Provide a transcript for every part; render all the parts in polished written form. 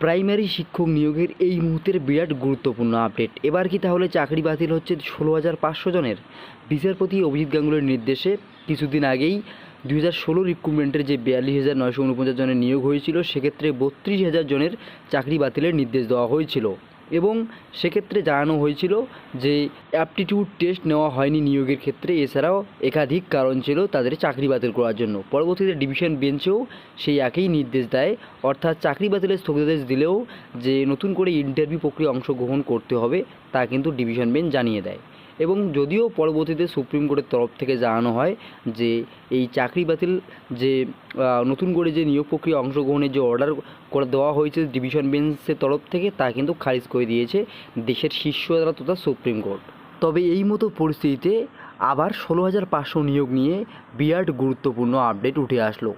Primary শিক্ষক নিয়োগের এই মুহূর্তের বিরাট গুরুত্বপূর্ণ আপডেট। এবার কি তাহলে চাকরি বাতিল হচ্ছে 16,500 জনের? বিচারপতি অভিজিৎ গাঙ্গুলির নির্দেশে কিছুদিন আগেই 2016 রিক্রুটমেন্টের যে 42,949 জনের নিয়োগ হয়েছিল, সেক্ষেত্রে 32,000 জনের চাকরি বাতিলের নির্দেশ দেওয়া হয়েছিল এবং সেক্ষেত্রে জানানো হয়েছিল যে অ্যাপটিটিউড টেস্ট নেওয়া হয়নি নিয়োগের ক্ষেত্রে। এছাড়াও একাধিক কারণ ছিল তাদের চাকরি বাতিল করার জন্য। পরবর্তীতে ডিভিশন বেঞ্চেও সেই একই নির্দেশ দেয়, অর্থাৎ চাকরি বাতিলের স্থগিতাদেশ দিলেও যে নতুন করে ইন্টারভিউ প্রক্রিয়া অংশগ্রহণ করতে হবে তা কিন্তু ডিভিশন বেঞ্চ জানিয়ে দেয়। এবং যদিও পরবর্তীতে সুপ্রিম কোর্টের তরফ থেকে জানানো হয় যে এই চাকরি বাতিল যে নতুন করে যে নিয়োগ প্রক্রিয়া অংশগ্রহণের যে অর্ডার করে দেওয়া হয়েছে ডিভিশন বেঞ্চের তরফ থেকে, তা কিন্তু খারিজ করে দিয়েছে দেশের শীর্ষ আদালত তথা সুপ্রিম কোর্ট। তবে এই মতো পরিস্থিতিতে আবার 16,500 নিয়োগ নিয়ে বিরাট গুরুত্বপূর্ণ আপডেট উঠে আসলো।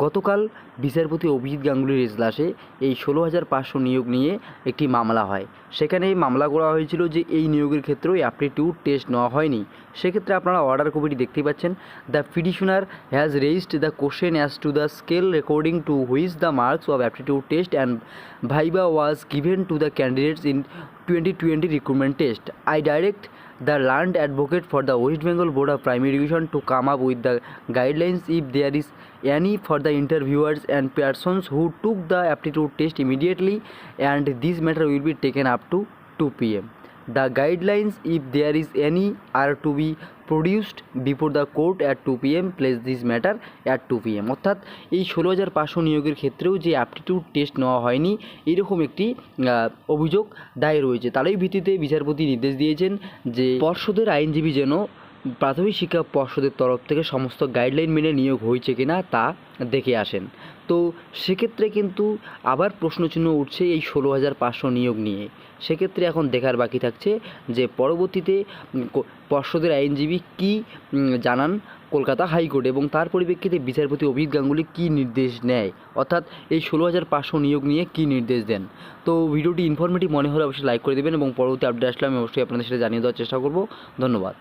গতকাল বিচারপতি অভিজিৎ গাঙ্গুলির এজলাসে এই 16,500 নিয়োগ নিয়ে একটি মামলা হয়। সেখানে মামলা করা হয়েছিল যে এই নিয়োগের ক্ষেত্রেও অ্যাপটিটিউড টেস্ট নেওয়া হয়নি। সেক্ষেত্রে আপনারা অর্ডার কপিটি দেখতেই পাচ্ছেন। The petitioner has raised the question as to the scale according to which the marks of aptitude test and viva was given to the candidates in 2020 recruitment test. I direct the learned advocate for the West Bengal Board of Primary Education to come up with the guidelines if there is any for the interviewers and persons who took the aptitude test immediately, and this matter will be taken up to 2 p.m. The guidelines, if there is any, are to be produced before the court at 2 p.m. Place this matter at 2 p.m. অর্থাৎ এই 16,500 নিয়োগের ক্ষেত্রেও যে aptitude test নেওয়া হয়নি এরকম একটি অভিযোগ দায়ের হয়েছে। তারই ভিত্তিতে বিচারপতি নির্দেশ দিয়েছেন যে পর্ষদের আইনজীবী যেন প্রাথমিক শিক্ষা পর্ষদের তরফ থেকে সমস্ত গাইডলাইন মেনে নিয়োগ হয়েছে কিনা তা দেখে আসেন। তো সেক্ষেত্রে কিন্তু আবার প্রশ্নচিহ্ন উঠছে এই 16,500 নিয়োগ নিয়ে। সেক্ষেত্রে এখন দেখার বাকি থাকছে যে পরবর্তীতে পর্ষদের আইনজীবী কী জানান কলকাতা হাইকোর্ট, এবং তার পরিপ্রেক্ষিতে বিচারপতি অভিজিৎ গাঙ্গুলি কী নির্দেশ নেয়, অর্থাৎ এই 16,500 নিয়োগ নিয়ে কী নির্দেশ দেন। তো ভিডিওটি ইনফরমেটিভ মনে হলে অবশ্যই লাইক করে দেবেন এবং পরবর্তী আপডেট আসলে আমি অবশ্যই আপনাদের সাথে জানিয়ে দেওয়ার চেষ্টা করব। ধন্যবাদ।